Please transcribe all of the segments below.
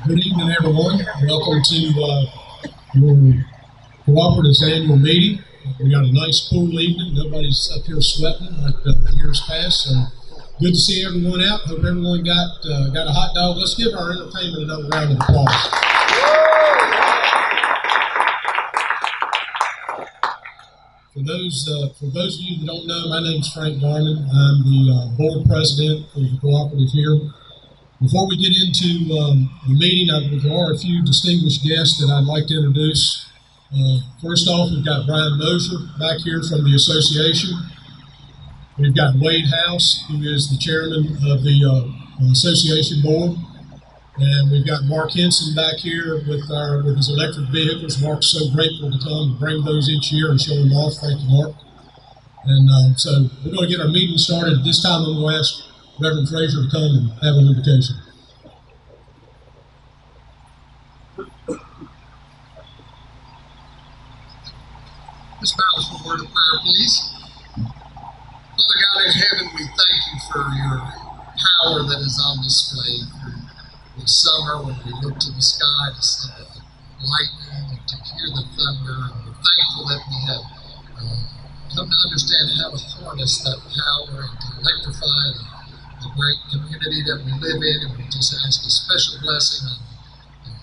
Good evening, everyone. Welcome to your cooperative's annual meeting. We got a nice cool evening. Nobody's up here sweating like years past. So good to see everyone out. Hope everyone got a hot dog. Let's give our entertainment another round of applause. For those of you that don't know, my name's Frank Garman. I'm the board president for the cooperative here. Before we get into the meeting, there are a few distinguished guests that I'd like to introduce. First off, we've got Brian Mosier back here from the association. We've got Wade House, who is the chairman of the association board. And we've got Mark Henson back here with his electric vehicles. Mark's so grateful to come and bring those each year and show them off. Thank you, Mark. And so we're going to get our meeting started. This time I'm going to ask Reverend Frazier to come and have an invitation. Let's bow for a word of prayer, please. Father God in heaven, we thank you for your power that is on display through the summer when we look to the sky to see the lightning and to hear the thunder. And we're thankful that we have come to understand how to harness that power and to electrify the great community that we live in. And we just ask a special blessing on the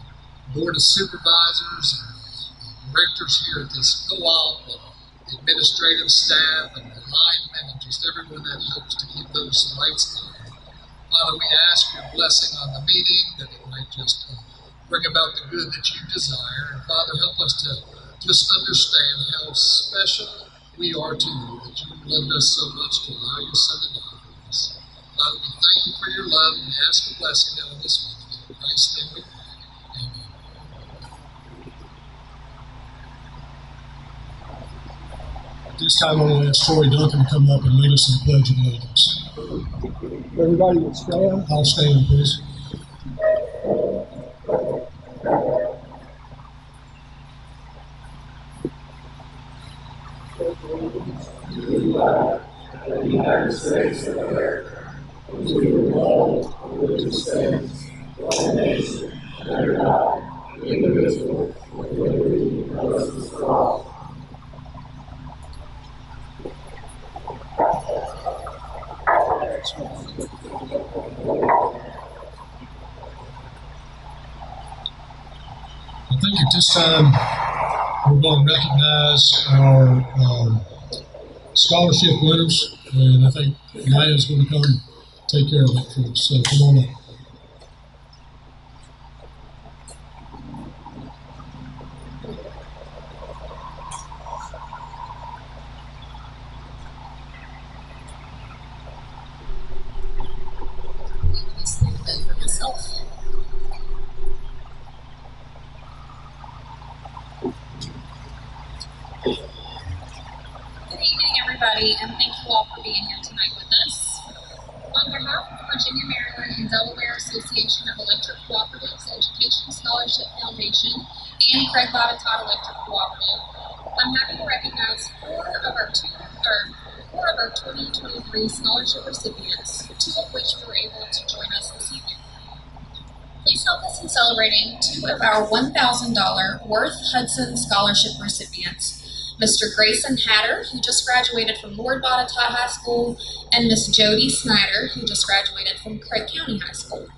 board of supervisors and directors here at this co-op, and the administrative staff and the linemen and just everyone that helps to keep those lights on. Father, we ask your blessing on the meeting, that it might just bring about the good that you desire. And Father, help us to just understand how special we are to you, that you loved us so much to allow your son to die for us. Father, we thank you for your love, and we ask a blessing on this meeting. In Christ's name we pray. Amen. At this time, I'm going to ask Troy Duncan to come up and lead us in the Pledge of Allegiance. Everybody would stand. I'll stand, please. The United States of America, to the republic which stands, one nation, under God, indivisible, with liberty and justice for all. I think at this time, we're going to recognize our scholarship winners, and I think Maya's going to come take care of that for us. So come on up. And thank you all for being here tonight with us. On behalf of the Virginia, Maryland, and Delaware Association of Electric Cooperatives Education Scholarship Foundation and Craig-Botetourt Electric Cooperative, I'm happy to recognize four of our 2023 scholarship recipients, two of which were able to join us this evening. Please help us in celebrating two of our $1,000 Worth Hudson Scholarship recipients, Mr. Grayson Hatter, who just graduated from Craig-Botetourt High School, and Miss Jody Snyder, who just graduated from Craig County High School.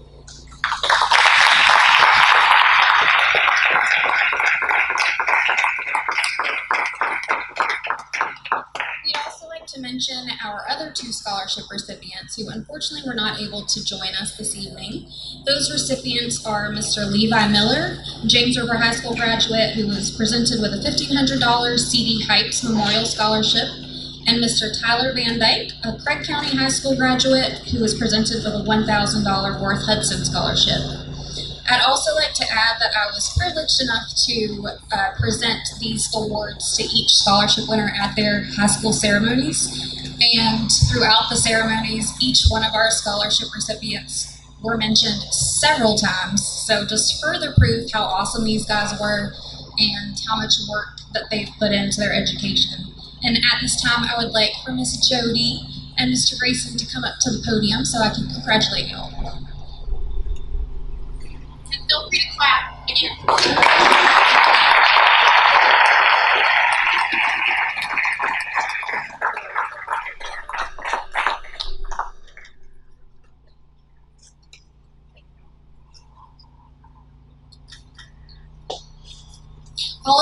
We'd also like to mention our other two scholarship recipients who unfortunately were not able to join us this evening. Those recipients are Mr. Levi Miller, James River High School graduate who was presented with a $1,500 C.D. Hypes Memorial Scholarship, and Mr. Tyler Van Dyke, a Craig County High School graduate who was presented with a $1,000 Worth Hudson Scholarship. I'd also like to add that I was privileged enough to present these awards to each scholarship winner at their high school ceremonies. And throughout the ceremonies, each one of our scholarship recipients were mentioned several times. So just further proof how awesome these guys were and how much work that they've put into their education. And at this time, I would like for Miss Jody and Mr. Grayson to come up to the podium so I can congratulate you all. And feel free to All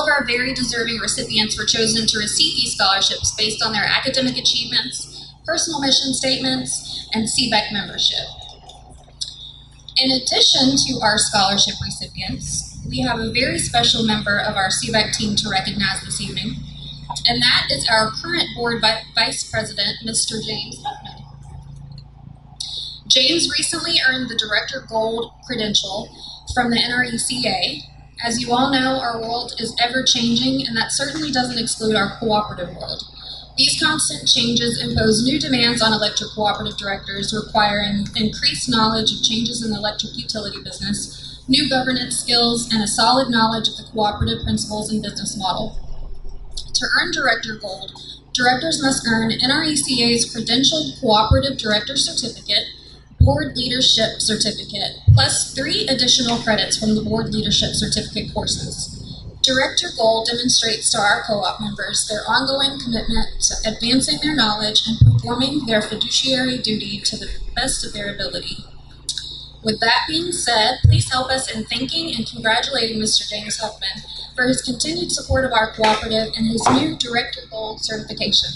of our very deserving recipients were chosen to receive these scholarships based on their academic achievements, personal mission statements, and CBEC membership. In addition to our scholarship recipients, we have a very special member of our CBEC team to recognize this evening, and that is our current board vice president, Mr. James Huffman. James recently earned the Director Gold credential from the NRECA. As you all know, our world is ever-changing, and that certainly doesn't exclude our cooperative world. These constant changes impose new demands on electric cooperative directors, requiring increased knowledge of changes in the electric utility business, new governance skills, and a solid knowledge of the cooperative principles and business model. To earn Director Gold, directors must earn NRECA's Credentialed Cooperative Director Certificate, Board Leadership Certificate, plus 3 additional credits from the Board Leadership Certificate courses. Director Gold demonstrates to our co-op members their ongoing commitment to advancing their knowledge and performing their fiduciary duty to the best of their ability. With that being said, please help us in thanking and congratulating Mr. James Huffman for his continued support of our cooperative and his new Director Gold certification.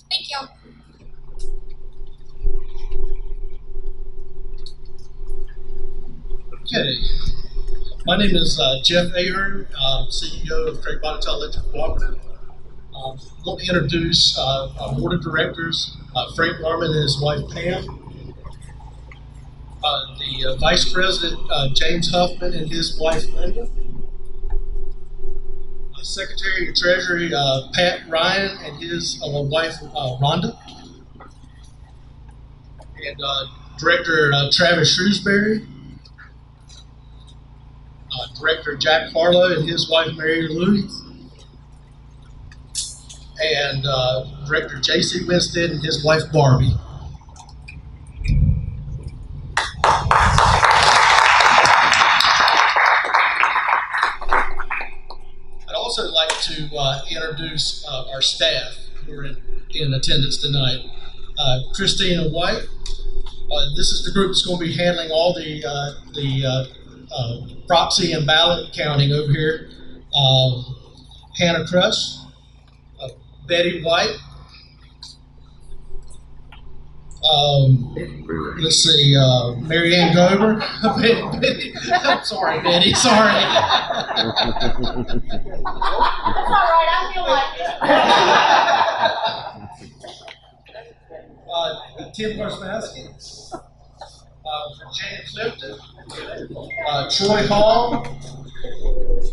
Thank you. Okay, my name is Jeff Ahern, CEO of Craig-Botetourt Electric Cooperative. Let me introduce our board of directors, Frank Garman and his wife Pam, the vice president James Huffman and his wife Linda, secretary of treasury Pat Ryan and his wife Rhonda, and director Travis Shrewsbury, Director Jack Harlow and his wife Mary Louise, and Director J.C. Winstead and his wife Barbie. I'd also like to introduce our staff who are in attendance tonight. Christina White. This is the group that's going to be handling all the proxy and ballot counting over here. Hannah Crush, Betty White. Let's see, Mary Ann Gober. Betty. I'm sorry, Betty. Sorry. That's all right. I feel like it. Tim Warsmowski, Virginia Clifton, Troy Hall,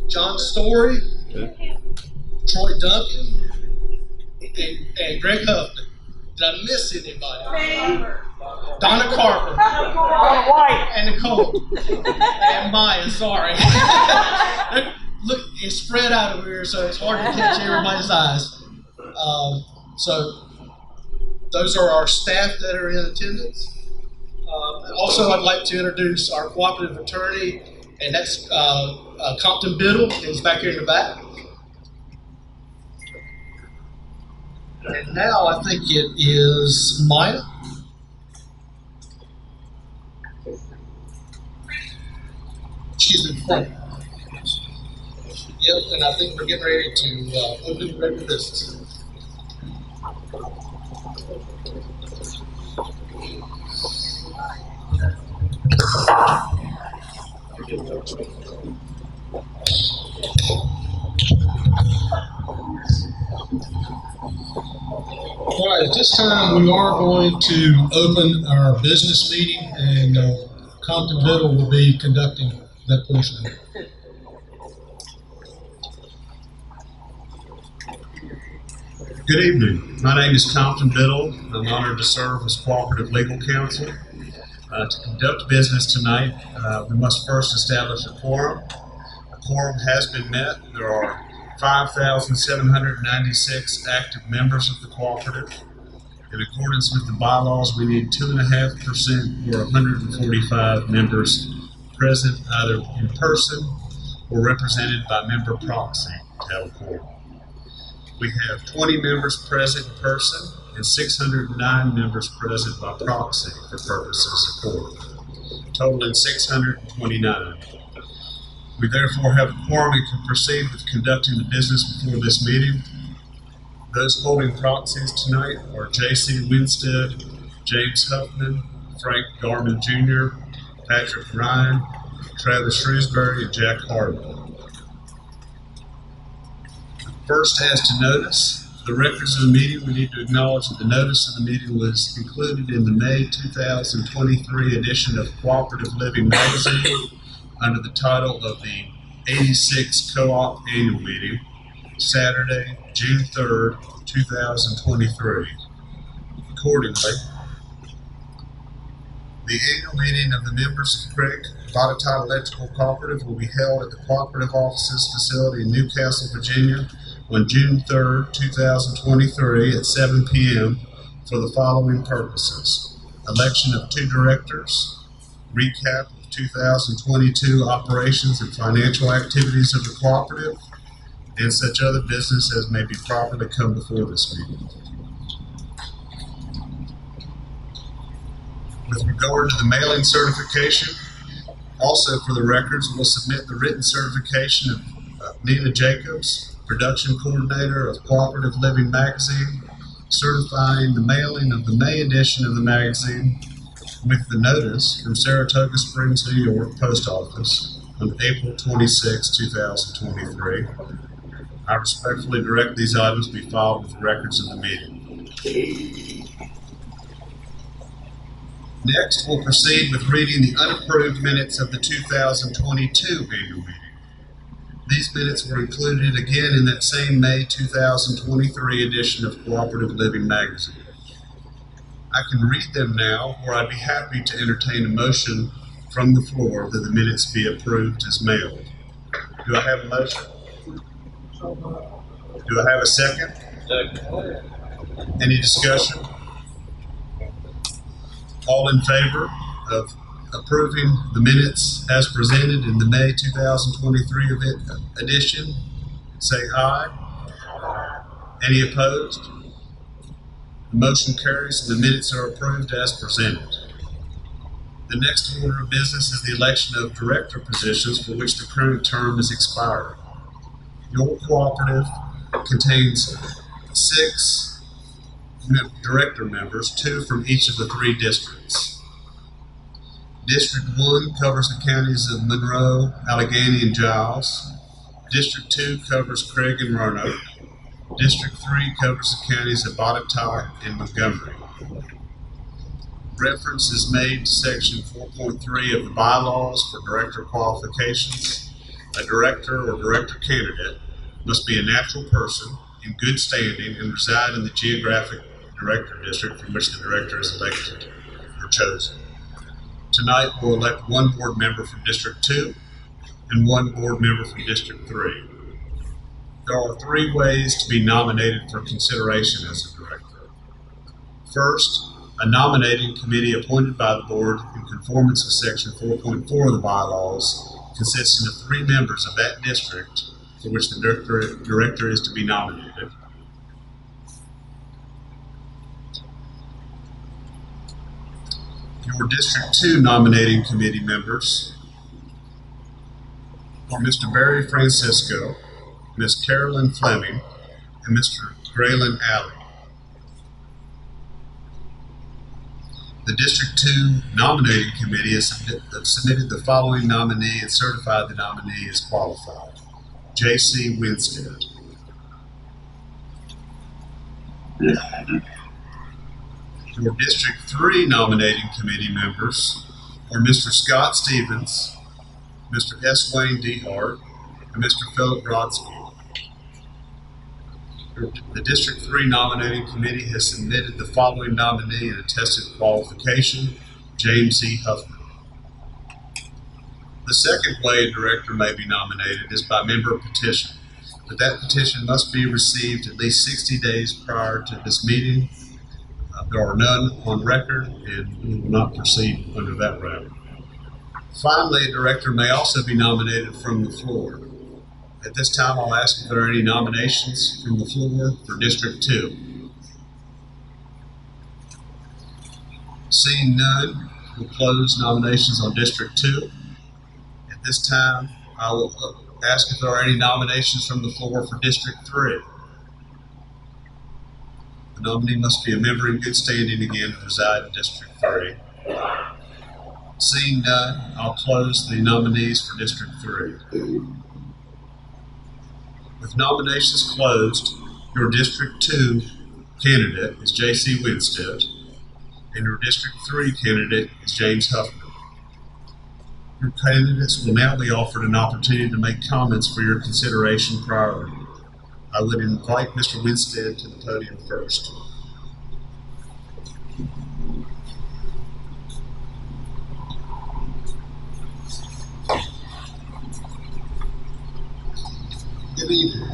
John Story, Troy Duncan, and Greg Huffman. Did I miss anybody? Donna Carper, and Nicole, and Maya. Sorry. Look, it's spread out over here, so it's hard to catch everybody's eyes. So those are our staff that are in attendance. Also, I'd like to introduce our cooperative attorney, and that's Compton Biddle. He's back here in the back. And now I think it is Maya. Excuse me, Frank. Yep, and I think we're getting ready to open the regular business. All right, at this time we are going to open our business meeting, and Compton Biddle will be conducting that portion of it. Good evening. My name is Compton Biddle. I'm honored to serve as Cooperative Legal Counsel. To conduct business tonight, we must first establish a quorum. quorum has been met. There are 5,796 active members of the cooperative. In accordance with the bylaws, we need 2.5% or 145 members present either in person or represented by member proxy to have a quorum. We have 20 members present in person and 609 members present by proxy for purposes of quorum, totaling 629. We therefore have a quorum and can proceed with conducting the business before this meeting. Those holding proxies tonight are J.C. Winstead, James Huffman, Frank Garman Jr., Patrick Ryan, Travis Shrewsbury, and Jack Harvey. First, as to notice, the records of the meeting, we need to acknowledge that the notice of the meeting was included in the May 2023 edition of Cooperative Living Magazine under the title of the 86th Co-op Annual Meeting, Saturday, June 3rd, 2023. Accordingly, the annual meeting of the members of Craig-Botetourt Electric Cooperative will be held at the Cooperative Offices Facility in Newcastle, Virginia on June 3rd, 2023 at 7 p.m. for the following purposes: election of 2 directors, recap of 2022 operations and financial activities of the cooperative, and such other business as may be properly come before this meeting. With regard to the mailing certification, also for the records, we'll submit the written certification of Nina Jacobs, production coordinator of Cooperative Living Magazine, certifying the mailing of the May edition of the magazine with the notice from Saratoga Springs, New York Post Office on April 26, 2023. I respectfully direct these items be filed with the records of the meeting. Next, we'll proceed with reading the unapproved minutes of the 2022 annual meeting. These minutes were included again in that same May 2023 edition of Cooperative Living Magazine. I can read them now, or I'd be happy to entertain a motion from the floor that the minutes be approved as mailed. Do I have a motion? Do I have a second? Second. Any discussion? All in favor of approving the minutes as presented in the May 2023 edition, say aye. Any opposed? The motion carries and the minutes are approved as presented. The next order of business is the election of director positions for which the current term is expiring. Your cooperative contains 6 director members, 2 from each of the 3 districts. District 1 covers the counties of Monroe, Allegheny, and Giles. District 2 covers Craig and Roanoke. District 3 covers the counties of Botetourt and Montgomery. Reference is made to section 4.3 of the bylaws for director qualifications. A director or director candidate must be a natural person in good standing and reside in the geographic director district from which the director is elected or chosen. Tonight, we'll elect 1 board member from District 2 and 1 board member from District 3. There are 3 ways to be nominated for consideration as a director. First, a nominating committee appointed by the board in conformance with section 4.4 of the bylaws, consisting of 3 members of that district for which the director is to be nominated. Your District 2 nominating committee members are Mr. Barry Francisco, Ms. Carolyn Fleming, and Mr. Graylin Alley. The District 2 nominating committee has submitted the following nominee and certified the nominee is qualified: J.C. Winstead. Your District 3 nominating committee members are Mr. Scott Stevens, Mr. S. Wayne D. Hart, and Mr. Philip Brodsky. The District 3 nominating committee has submitted the following nominee and attested qualification: James E. Huffman. The second way a director may be nominated is by member petition, but that petition must be received at least 60 days prior to this meeting. There are none on record, and we will not proceed under that route. Finally, a director may also be nominated from the floor. At this time, I'll ask if there are any nominations from the floor for District 2. Seeing none, we'll close nominations on District 2. At this time, I will ask if there are any nominations from the floor for District 3. The nominee must be a member in good standing again to reside in District 3. Seeing none, I'll close the nominees for District 3. With nominations closed, your District 2 candidate is J.C. Winstead, and your District 3 candidate is James Huffman. Your candidates will now be offered an opportunity to make comments for your consideration prior. I would invite Mr. Winstead to the podium first. Good evening.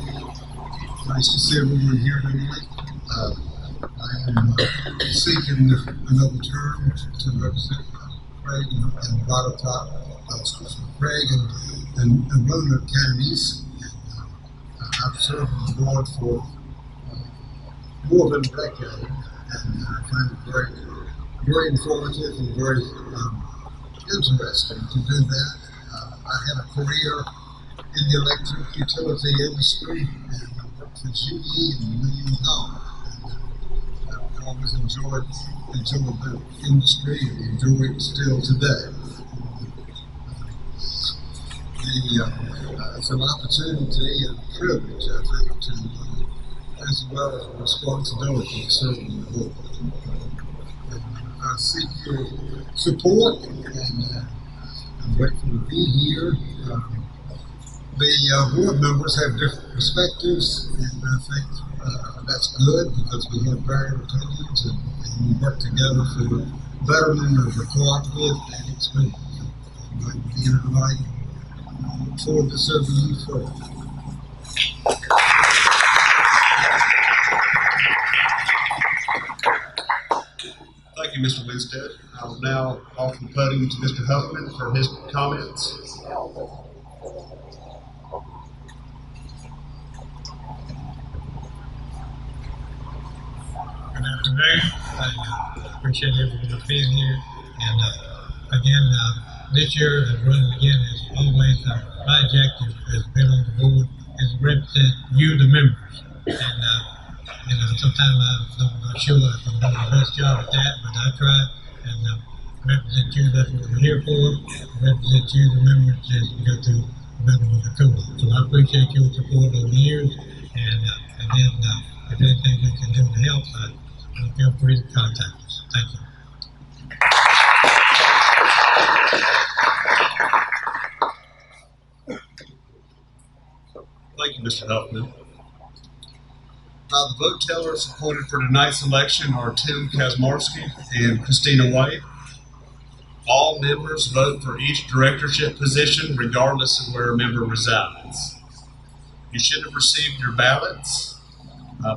Nice to see everyone here tonight. I am seeking another term to represent Craig and Craig and Roanoke counties. I've served on the board for more than a decade, and I find it very informative and very interesting to do that. I had a career in the electric utility industry, and I worked for GE and William Hall. I've always enjoyed the industry and enjoy it still today. It's an opportunity and a privilege, I think, as well as a responsibility to serve on the board. I seek your support, and I'm grateful to be here. The board members have different perspectives, and I think that's good because we have varied opinions and we work together for the betterment of the cooperative and its members. I'd like to be everybody. Look forward to serving you further. Thank you, Mr. Winstead. I will now offer the podium to Mr. Huffman for his comments. Good afternoon. I appreciate everyone being here. And again, this year, as running again, as always, my objective has been on the board is to represent you, the members. And sometimes I'm not sure if I'm doing the best job at that, but I try and represent you. That's what we're here for. Represent you, the members, as we go through the betterment of the co-op. So I appreciate your support over the years. And then if anything we can do to help, feel free to contact us. Thank you. Thank you, Mr. Huffman. The vote tellers appointed for tonight's election are Tim Kazmarski and Christina White. All members vote for each directorship position regardless of where a member resides. You should have received your ballots.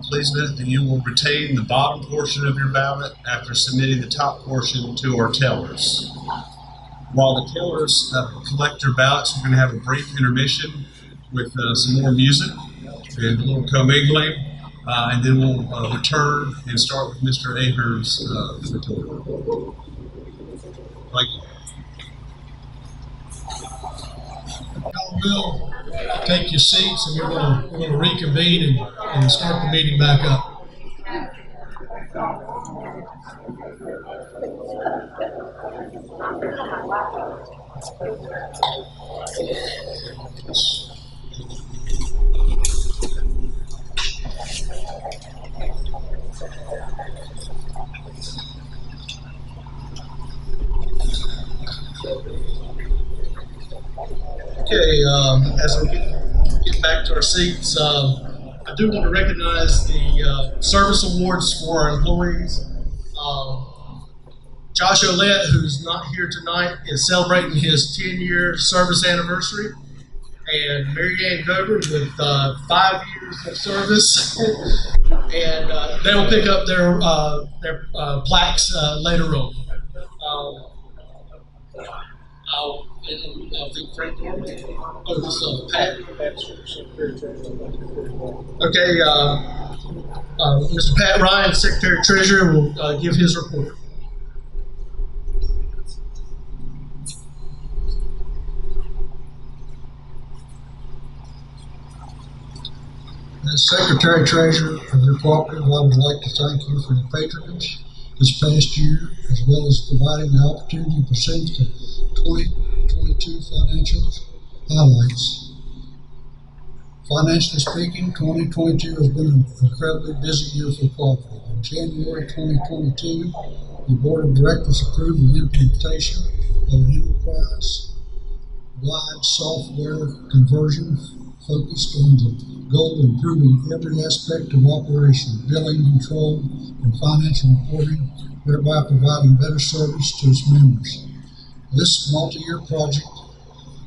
Please note that you will retain the bottom portion of your ballot after submitting the top portion to our tellers. While the tellers collect your ballots, we're going to have a brief intermission with some more music and a little commingling, and then we'll return and start with Mr. Ahern's report. Thank you. Y'all will take your seats, and we're going to reconvene and start the meeting back up. Okay, as we get back to our seats, I do want to recognize the service awards for our employees. Josh Olette, who's not here tonight, is celebrating his 10-year service anniversary. And Mary Ann Gober with 5 years of service. And they will pick up their plaques later on. I think Frank Norman. Oh, this is Pat. Okay, Mr. Pat Ryan, Secretary Treasurer, will give his report. As Secretary Treasurer of your cooperative, I would like to thank you for your patronage this past year, as well as providing the opportunity to present the 2022 financial highlights. Financially speaking, 2022 has been an incredibly busy year for the cooperative. In January 2022, the Board of Directors approved the implementation of an enterprise-wide software conversion focused on the goal of improving every aspect of operation, billing, control, and financial reporting, thereby providing better service to its members. This multi-year project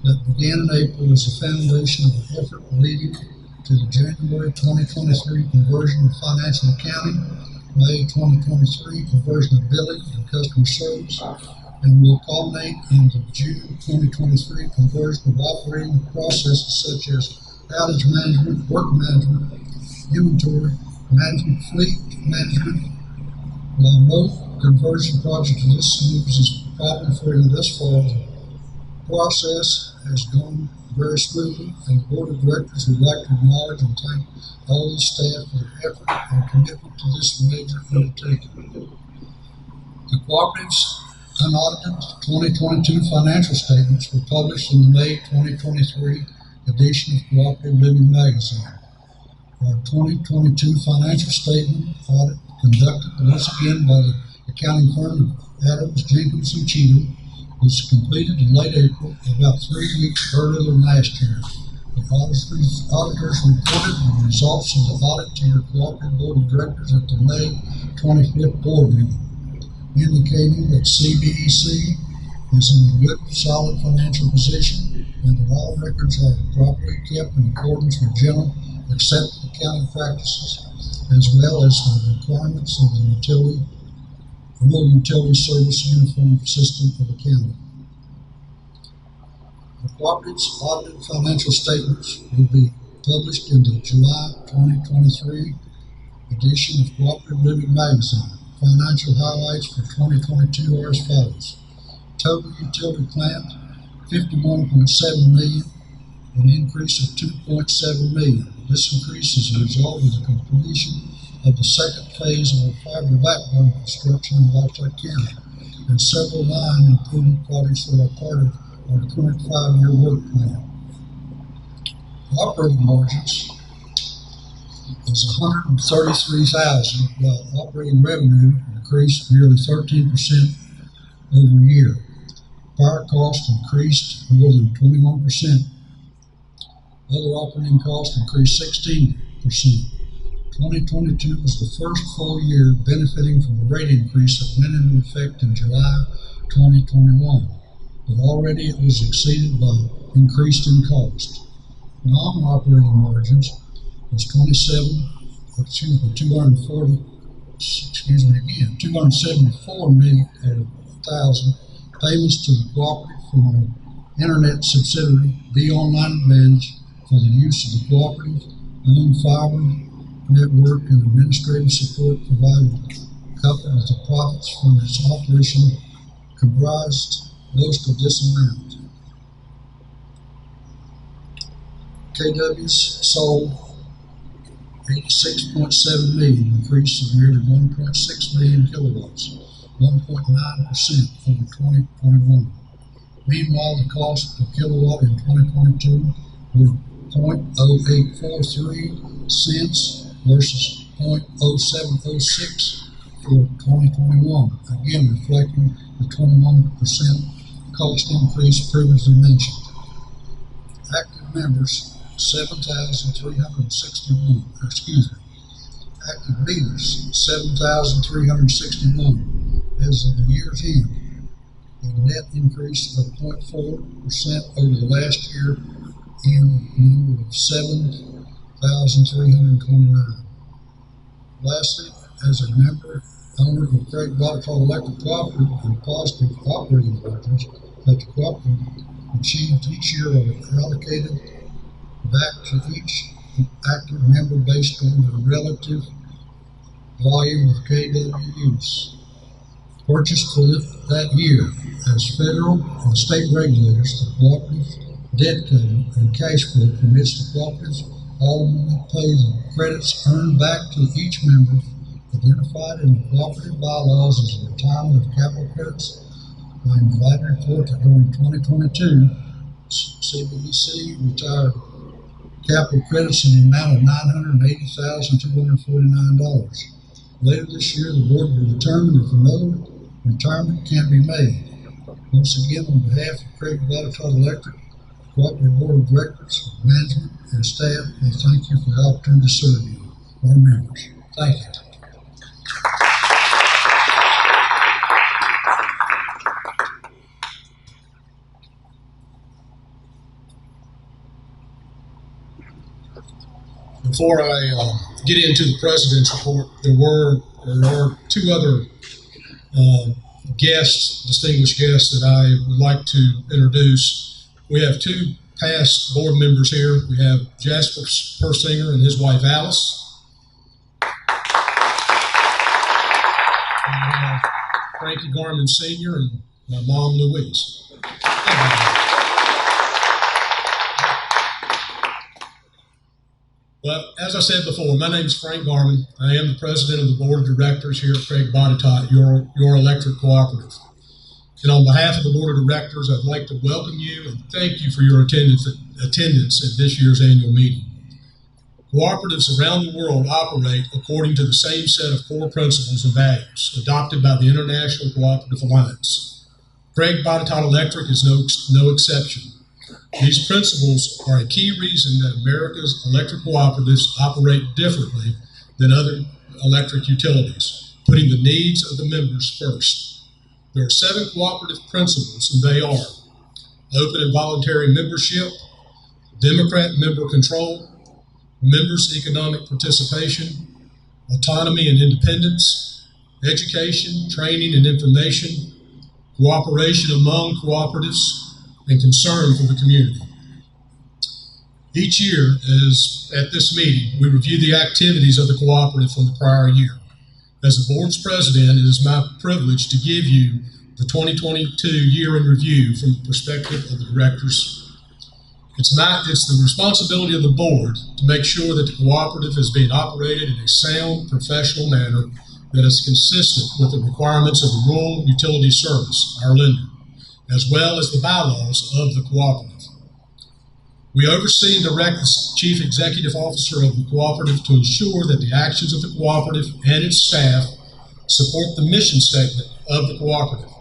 that began in April is the foundation of an effort leading to the January 2023 conversion of financial accounting, May 2023 conversion of billing and customer service, and will culminate in the June 2023 conversion of operating processes such as outage management, work management, inventory management, fleet management. While no conversion project of this smooth is problem-free thus far, the process has gone very smoothly, and the Board of Directors would like to acknowledge and thank all the staff for their effort and commitment to this major undertaking. The cooperative's unaudited 2022 financial statements were published in the May 2023 edition of Cooperative Living Magazine. Our 2022 financial statement audit, conducted once again by the accounting firm of Adams, Jenkins, and Cheatham, was completed in late April, about 3 weeks earlier than last year. The auditors reported the results of the audit to your Cooperative Board of Directors at the May 25th board meeting, indicating that CBEC is in a good, solid financial position and that all records are properly kept in accordance with general accepted accounting practices, as well as the requirements of the Rural Utility Service Uniform System of Accounting. The cooperative's audited financial statements will be published in the July 2023 edition of Cooperative Living Magazine. Financial highlights for 2022 are as follows. Total utility plant, $51.7 million, an increase of $2.7 million. This increase is a result of the completion of the second phase of the fiber backbone construction in Lafayette County and several line improvement projects that are part of our current 5-year work plan. Operating margins was $133,000, while operating revenue increased nearly 13% over a year. Power costs increased more than 21%. Other operating costs increased 16%. 2022 was the first full year benefiting from a rate increase that went into effect in July 2021, but already it was exceeded by increased in cost. Non-operating margins was $274,000 payments to the cooperative from our internet subsidiary, Be Online Advantage, for the use of the cooperative owned fiber network and administrative support provided, coupled with the profits from its operation, comprised most of this amount. KWs sold 86.7 million, increase of nearly 1.6 million kilowatts, 1.9% over 2021. Meanwhile, the cost per kilowatt in 2022 were 0.0843 cents versus 0.0706 for 2021, again reflecting the 21% cost increase previously mentioned. Active members, 7,361, active meters, 7,361, as of the year's end, a net increase of 0.4% over the last year and a number of 7,329. Lastly, as a member, owner of Craig-Botetourt Electric Cooperative and positive operating margins that the cooperative achieved each year are allocated back to each active member based on the relative volume of KW use purchased for that year. As federal and state regulators, the cooperative debt covenant and cash flow permits the cooperatives automatically pay the credits earned back to each member identified in the cooperative bylaws as a retirement of capital credits. I am glad to report that during 2022, CBEC retired capital credits in the amount of $980,249. Later this year, the board will determine if another retirement can be made. Once again, on behalf of Craig-Botetourt Electric Cooperative Board of Directors, management, and staff, I thank you for the opportunity to serve you, our members. Thank you. Before I get into the President's report, there are two other distinguished guests that I would like to introduce. We have two past board members here. We have Jasper Persinger and his wife Alice. And we have Frankie Garman Sr. and my mom Louise. Well, as I said before, my name is Frank Garman. I am the president of the board of directors here at Craig-Botetourt Electric Cooperative. And on behalf of the board of directors, I'd like to welcome you and thank you for your attendance at this year's annual meeting. Cooperatives around the world operate according to the same set of core principles and values adopted by the International Cooperative Alliance. Craig-Botetourt Electric is no exception. These principles are a key reason that America's electric cooperatives operate differently than other electric utilities, putting the needs of the members first. There are 7 cooperative principles, and they are open and voluntary membership, Democrat member control, members' economic participation, autonomy and independence, education, training and information, cooperation among cooperatives, and concern for the community. Each year, as at this meeting, we review the activities of the cooperative from the prior year. As the board's president, it is my privilege to give you the 2022 year in review from the perspective of the directors. It's the responsibility of the board to make sure that the cooperative is being operated in a sound, professional manner that is consistent with the requirements of the Rural Utility Service, our lender, as well as the bylaws of the cooperative. We oversee and direct the Chief Executive Officer of the cooperative to ensure that the actions of the cooperative and its staff support the mission statement of the cooperative.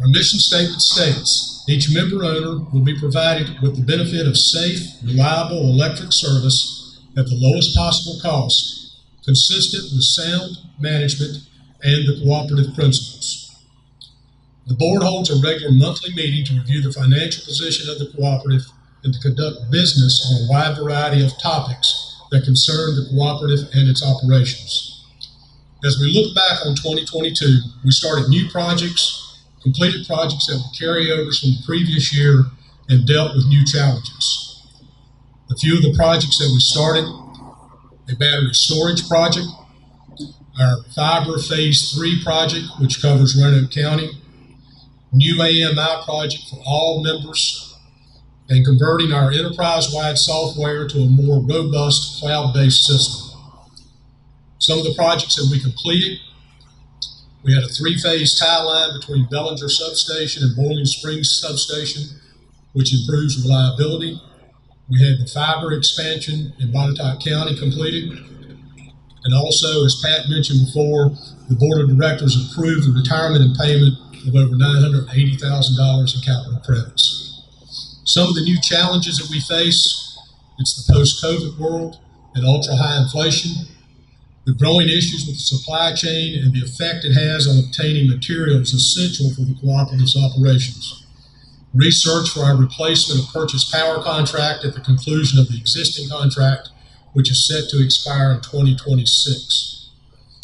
Our mission statement states, each member owner will be provided with the benefit of safe, reliable electric service at the lowest possible cost, consistent with sound management and the cooperative principles. The board holds a regular monthly meeting to review the financial position of the cooperative and to conduct business on a wide variety of topics that concern the cooperative and its operations. As we look back on 2022, we started new projects, completed projects that were carryovers from the previous year, and dealt with new challenges. A few of the projects that we started: a battery storage project, our fiber phase 3 project, which covers Roanoke County, new AMI project for all members, and converting our enterprise-wide software to a more robust cloud-based system. Some of the projects that we completed: we had a 3-phase tie line between Bellinger Substation and Boiling Springs Substation, which improves reliability. We had the fiber expansion in Botetourt County completed. And also, as Pat mentioned before, the Board of Directors approved the retirement and payment of over $980,000 in capital credits. Some of the new challenges that we face: it's the post-COVID world and ultra-high inflation. The growing issues with the supply chain and the effect it has on obtaining materials essential for the cooperative's operations. Research for our replacement of purchase power contract at the conclusion of the existing contract, which is set to expire in 2026.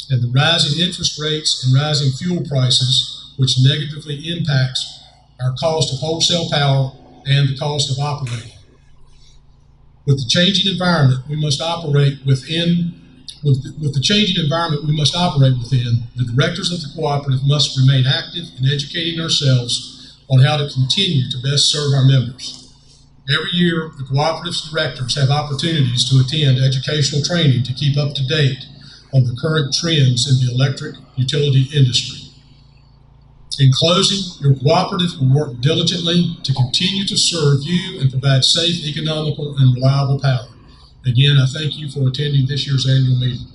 And the rising interest rates and rising fuel prices, which negatively impacts our cost of wholesale power and the cost of operating. With the changing environment we must operate within, with the changing environment we must operate within, the directors of the cooperative must remain active in educating ourselves on how to continue to best serve our members. Every year, the cooperative's directors have opportunities to attend educational training to keep up to date on the current trends in the electric utility industry. In closing, your cooperative will work diligently to continue to serve you and provide safe, economical, and reliable power. Again, I thank you for attending this year's annual meeting.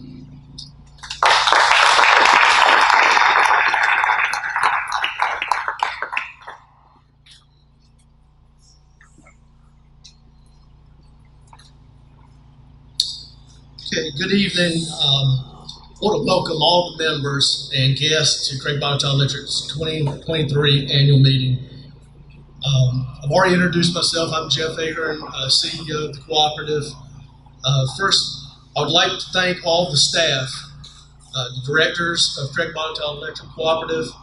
Okay, good evening. I want to welcome all the members and guests to Craig-Botetourt Electric's 2023 annual meeting. I've already introduced myself. I'm Jeff Ahern, CEO of the cooperative. First, I would like to thank all the staff, the directors of Craig-Botetourt Electric Cooperative,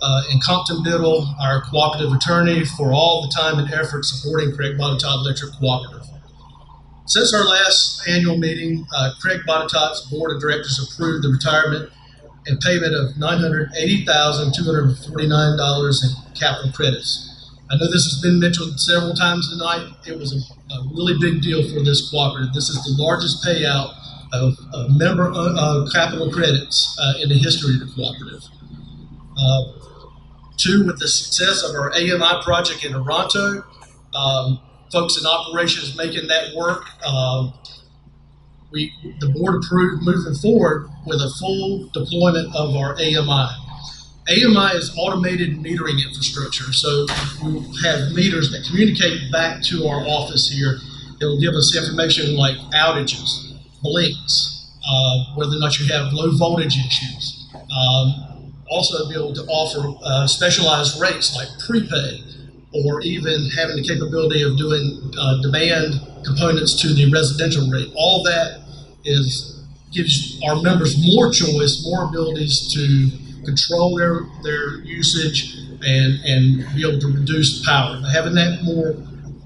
and Compton Biddle, our cooperative attorney, for all the time and effort supporting Craig-Botetourt Electric Cooperative. Since our last annual meeting, Craig-Botetourt's board of directors approved the retirement and payment of $980,249 in capital credits. I know this has been mentioned several times tonight. It was a really big deal for this cooperative. This is the largest payout of member capital credits in the history of the cooperative. Two, with the success of our AMI project in Toronto, folks in operations making that work, the board approved moving forward with a full deployment of our AMI. AMI is automated metering infrastructure, so we have meters that communicate back to our office here. It will give us information like outages, blinks, whether or not you have low voltage issues. Also be able to offer specialized rates like prepay, or even having the capability of doing demand components to the residential rate. All that gives our members more choice, more abilities to control their usage and be able to reduce power. Having that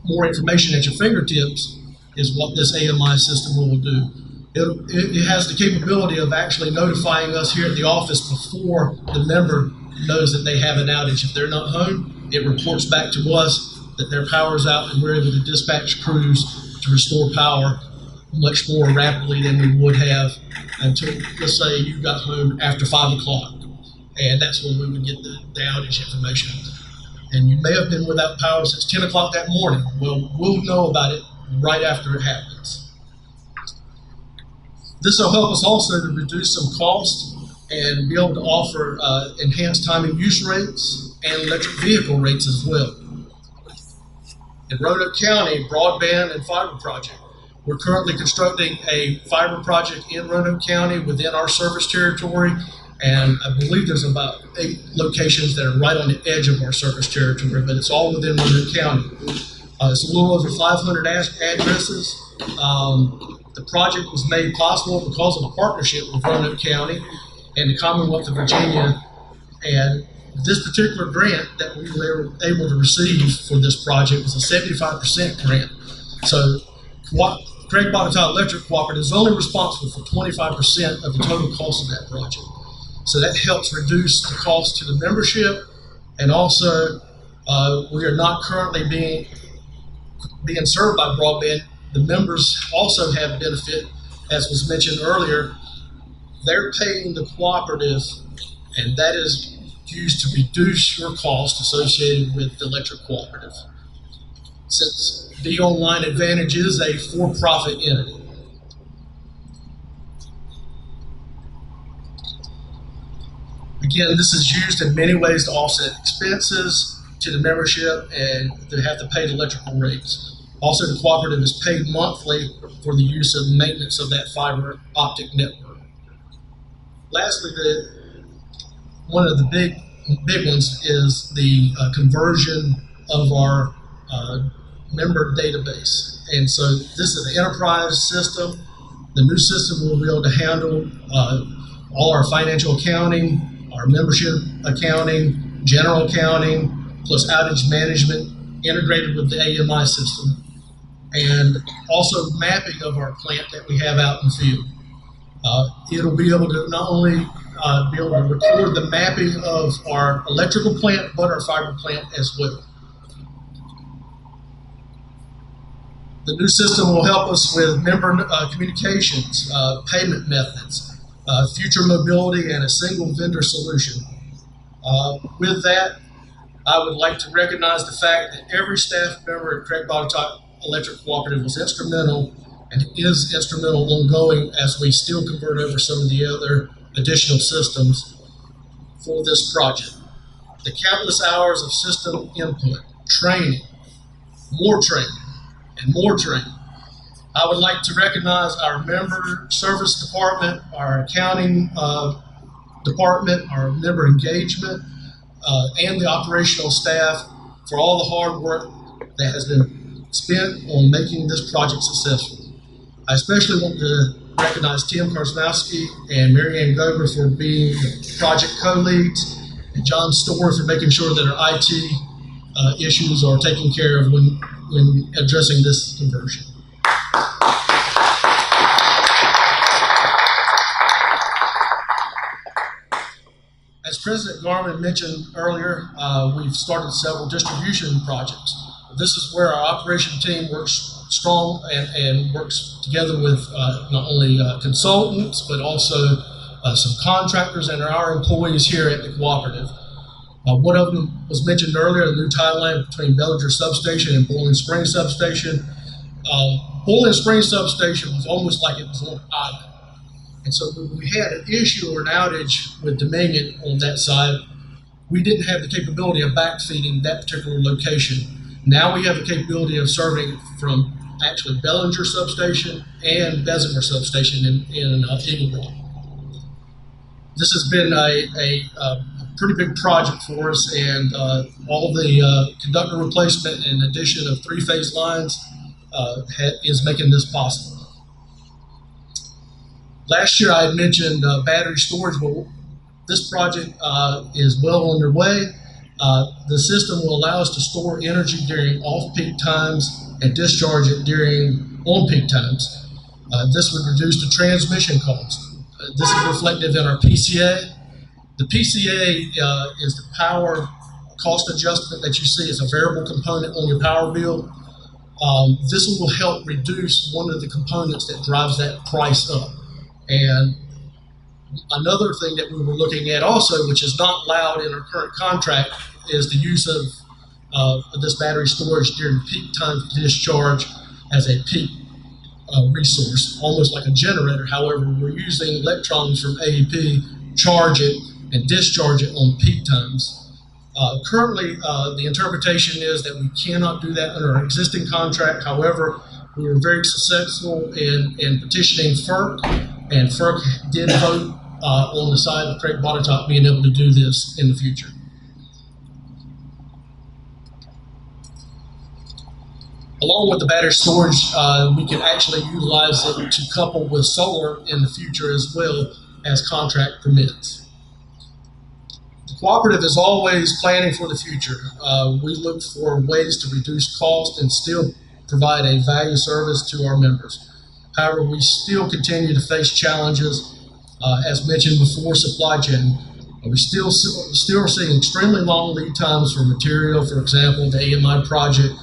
more information at your fingertips is what this AMI system will do. It has the capability of actually notifying us here at the office before the member knows that they have an outage. If they're not home, it reports back to us that their power is out, and we're able to dispatch crews to restore power much more rapidly than we would have until, let's say, you got home after 5 o'clock. And that's when we would get the outage information. And you may have been without power since 10 o'clock that morning. Well, we'll know about it right after it happens. This will help us also to reduce some cost and be able to offer enhanced time and use rates and electric vehicle rates as well. In Roanoke County, broadband and fiber project. We're currently constructing a fiber project in Roanoke County within our service territory, and I believe there's about 8 locations that are right on the edge of our service territory, but it's all within Roanoke County. It's a little over 500 addresses. The project was made possible because of a partnership with Roanoke County and the Commonwealth of Virginia, and this particular grant that we were able to receive for this project was a 75% grant. So Craig-Botetourt Electric Cooperative is only responsible for 25% of the total cost of that project. So that helps reduce the cost to the membership, and also we are not currently being served by broadband. The members also have benefit, as was mentioned earlier. They're paying the cooperative, and that is used to reduce your cost associated with the electric cooperative. Since Be Online Advantage is a for-profit entity. Again, this is used in many ways to offset expenses to the membership and to have to pay the electrical rates. Also, the cooperative is paid monthly for the use of maintenance of that fiber optic network. Lastly, one of the big ones is the conversion of our member database. And so this is an enterprise system. The new system will be able to handle all our financial accounting, our membership accounting, general accounting, plus outage management integrated with the AMI system, and also mapping of our plant that we have out in the field. It'll be able to not only be able to record the mapping of our electrical plant, but our fiber plant as well. The new system will help us with member communications, payment methods, future mobility, and a single vendor solution. With that, I would like to recognize the fact that every staff member at Craig-Botetourt Electric Cooperative was instrumental and is instrumental ongoing as we still convert over some of the other additional systems for this project. The countless hours of system input, training, more training, and more training. I would like to recognize our member service department, our accounting department, our member engagement, and the operational staff for all the hard work that has been spent on making this project successful. I especially want to recognize Tim Karsnowski and Marianne Gober for being the project co-leads, and John Storr for making sure that our IT issues are taken care of when addressing this conversion. As President Garman mentioned earlier, we've started several distribution projects. This is where our operation team works strong and works together with not only consultants, but also some contractors and our employees here at the cooperative. One of them was mentioned earlier, the new tie line between Bellinger Substation and Boiling Springs Substation. Boiling Springs Substation was almost like it was on an island. And so when we had an issue or an outage with Dominion on that side, we didn't have the capability of backfeeding that particular location. Now we have the capability of serving from actually Bellinger Substation and Bessemer Substation in Inglewood. This has been a pretty big project for us, and all the conductor replacement and addition of three-phase lines is making this possible. Last year I had mentioned battery storage. Well, this project is well underway. The system will allow us to store energy during off-peak times and discharge it during on-peak times. This would reduce the transmission cost. This is reflected in our PCA. The PCA is the power cost adjustment that you see as a variable component on your power bill. This will help reduce one of the components that drives that price up. And another thing that we were looking at also, which is not allowed in our current contract, is the use of this battery storage during peak time discharge as a peak resource, almost like a generator. However, we're using electrons from AEP, charge it, and discharge it on peak times. Currently, the interpretation is that we cannot do that under our existing contract. However, we were very successful in petitioning FERC, and FERC did vote on the side of Craig-Botetourt being able to do this in the future. Along with the battery storage, we can actually utilize it to couple with solar in the future as well as contract permits. The cooperative is always planning for the future. We look for ways to reduce cost and still provide a value service to our members. However, we still continue to face challenges, as mentioned before, supply chain. We still are seeing extremely long lead times for material. For example, the AMI project.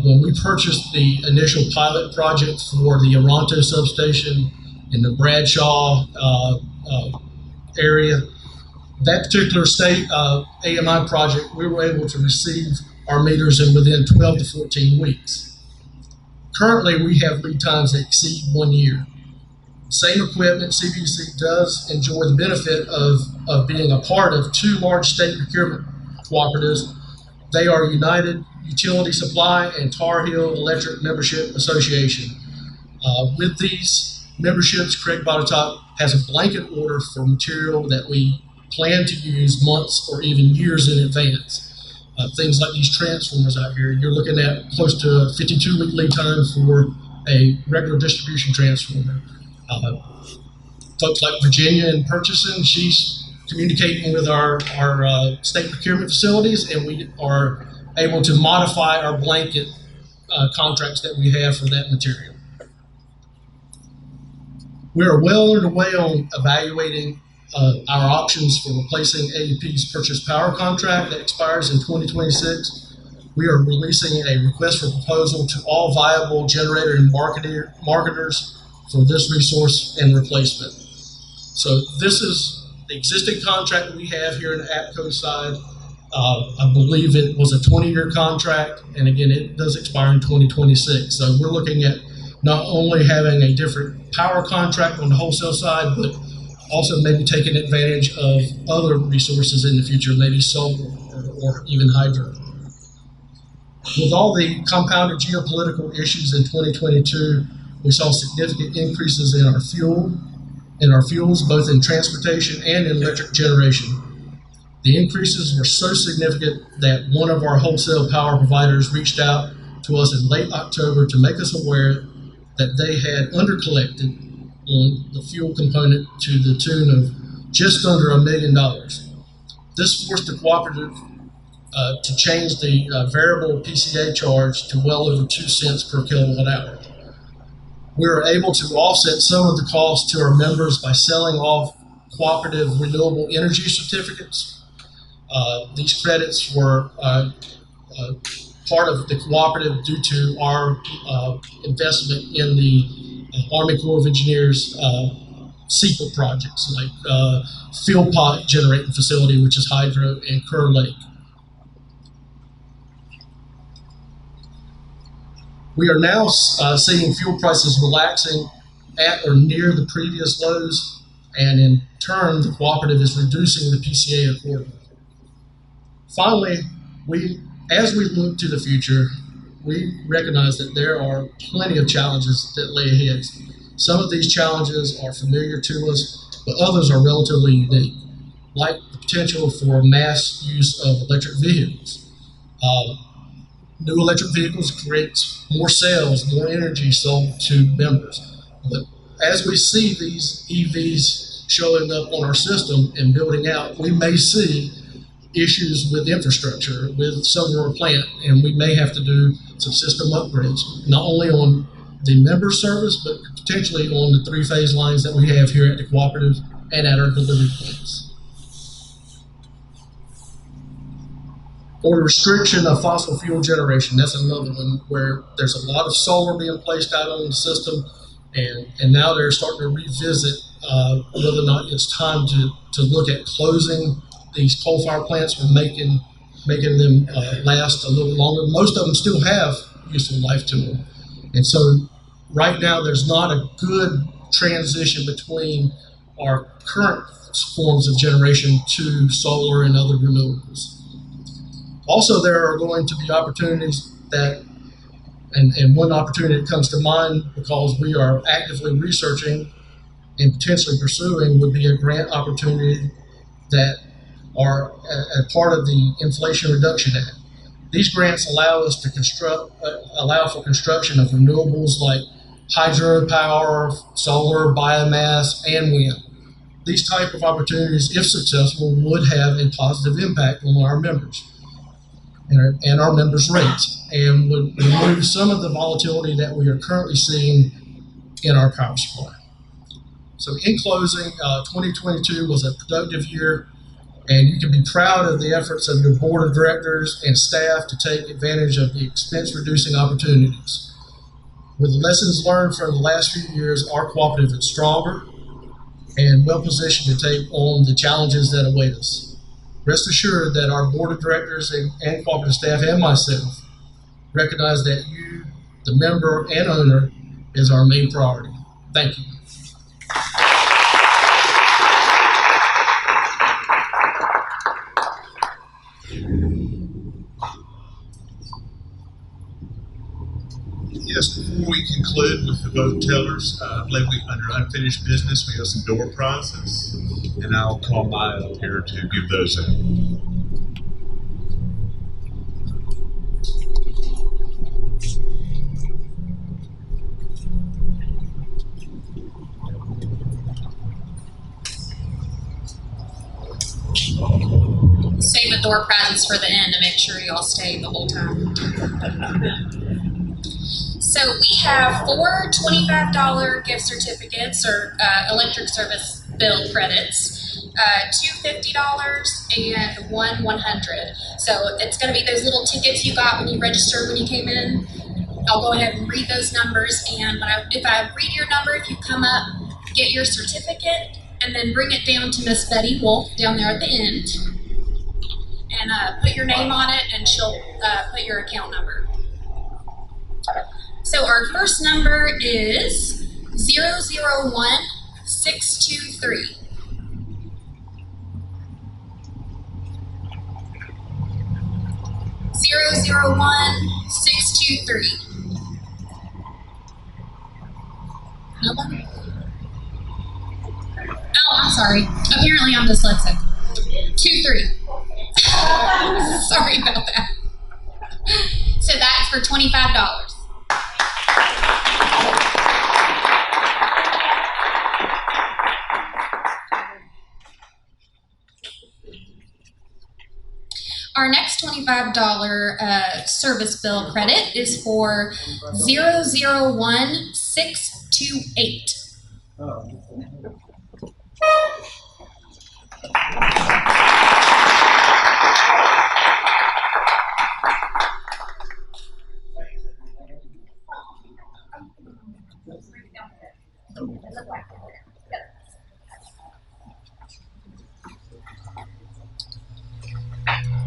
When we purchased the initial pilot project for the Oronto substation in the Bradshaw area, that particular state AMI project, we were able to receive our meters in within 12 to 14 weeks. Currently, we have lead times that exceed 1 year. Same equipment, CBEC does enjoy the benefit of being a part of two large state procurement cooperatives. They are United Utility Supply and Tar Heel Electric Membership Association. With these memberships, Craig-Botetourt has a blanket order for material that we plan to use months or even years in advance. Things like these transformers out here, you're looking at close to a 52-week lead time for a regular distribution transformer. Folks like Virginia in purchasing, she's communicating with our state procurement facilities, and we are able to modify our blanket contracts that we have for that material. We are well underway on evaluating our options for replacing AEP's purchase power contract that expires in 2026. We are releasing a request for proposal to all viable generator and marketers for this resource and replacement. So this is the existing contract that we have here in the APCO side. I believe it was a 20-year contract, and again, it does expire in 2026. So we're looking at not only having a different power contract on the wholesale side, but also maybe taking advantage of other resources in the future, maybe solar or even hydro. With all the compounded geopolitical issues in 2022, we saw significant increases in our fuels, both in transportation and in electric generation. The increases were so significant that one of our wholesale power providers reached out to us in late October to make us aware that they had undercollected on the fuel component to the tune of just under $1 million. This forced the cooperative to change the variable PCA charge to well over 2 cents per kilowatt hour. We were able to offset some of the costs to our members by selling off cooperative renewable energy certificates. These credits were part of the cooperative due to our investment in the Army Corps of Engineers SEPA projects like Field Pot Generating Facility, which is hydro, and Kerr Lake. We are now seeing fuel prices relaxing at or near the previous lows, and in turn, the cooperative is reducing the PCA accordingly. Finally, as we look to the future, we recognize that there are plenty of challenges that lay ahead. Some of these challenges are familiar to us, but others are relatively unique, like the potential for mass use of electric vehicles. New electric vehicles create more sales, more energy sold to members. But as we see these EVs showing up on our system and building out, we may see issues with infrastructure, with some of our plant, and we may have to do some system upgrades, not only on the member service, but potentially on the 3-phase lines that we have here at the cooperative and at our delivery points. Or the restriction of fossil fuel generation, that's another one where there's a lot of solar being placed out on the system, and now they're starting to revisit whether or not it's time to look at closing these coal-fired plants or making them last a little longer. Most of them still have useful life to them. And so right now there's not a good transition between our current forms of generation to solar and other renewables. Also, there are going to be opportunities and one opportunity that comes to mind because we are actively researching and potentially pursuing would be a grant opportunity that are a part of the Inflation Reduction Act. These grants allow us to allow for construction of renewables like hydropower, solar, biomass, and wind. These type of opportunities, if successful, would have a positive impact on our members and our members' rates, and would remove some of the volatility that we are currently seeing in our power supply. So in closing, 2022 was a productive year, and you can be proud of the efforts of your board of directors and staff to take advantage of the expense-reducing opportunities. With the lessons learned from the last few years, our cooperative is stronger and well-positioned to take on the challenges that await us. Rest assured that our board of directors and cooperative staff and myself recognize that you, the member and owner, is our main priority. Thank you. Yes, before we conclude with the vote tellers, I believe under unfinished business, we have some door prizes, and I'll call Maya up here to give those out. Save the door prizes for the end to make sure you all stay the whole time. So we have 4 $25 gift certificates or electric service bill credits, 2 $50 and 1 $100. So it's going to be those little tickets you got when you registered when you came in. I'll go ahead and read those numbers, and if I read your number, if you come up, get your certificate, and then bring it down to Miss Betty Wolf down there at the end, and put your name on it, and she'll put your account number. So our first number is 001623. 001623. Nobody? Oh, I'm sorry. Apparently I'm dyslexic. 23. Sorry about that. So that's for $25. Our next $25 service bill credit is for 001628.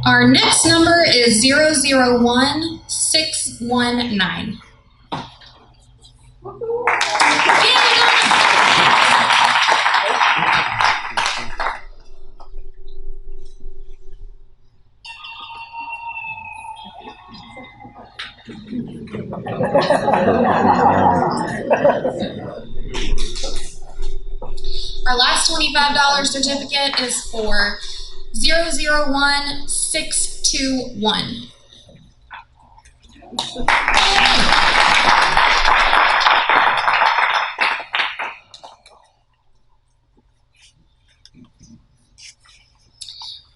Our next number is 001619. Our last $25 certificate is for 001621.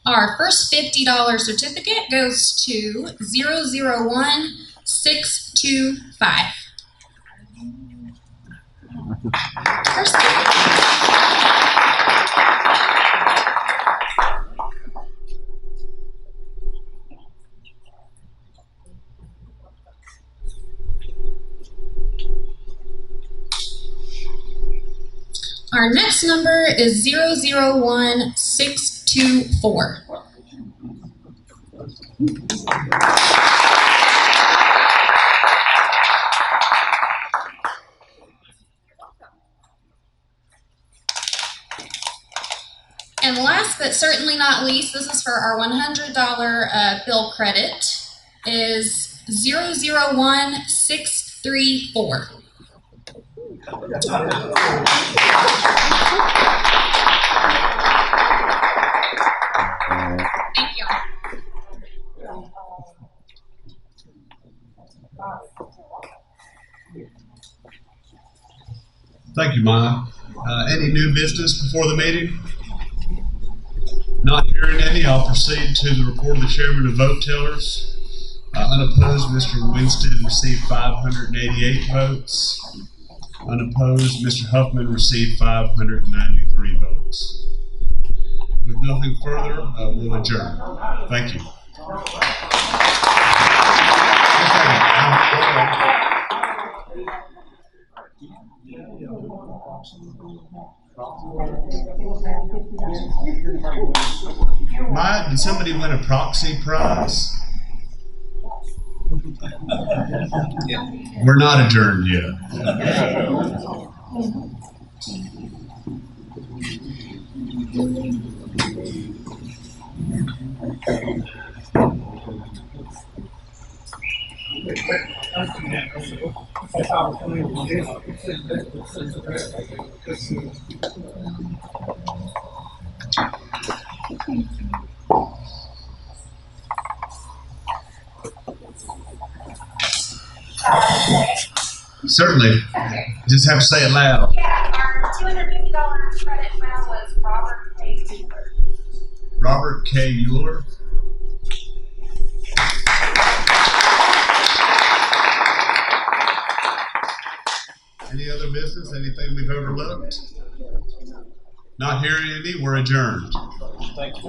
Our first $50 certificate goes to 001625. Our next number is 001624. And last but certainly not least, this is for our $100 bill credit, is 001634. Thank you. Thank you, Maya. Any new business before the meeting? Not hearing any, I'll proceed to the report of the chairman of vote tellers. Unopposed, Mr. Winston received 588 votes. Unopposed, Mr. Huffman received 593 votes. With nothing further, we'll adjourn. Thank you. Maya, did somebody win a proxy prize? We're not adjourned yet. Certainly. Just have to say it loud. Yeah, our $250 credit found was Robert Craig-Botetourt. Robert K. Euler. Any other business? Anything we've overlooked? Not hearing any, we're adjourned. Thank you.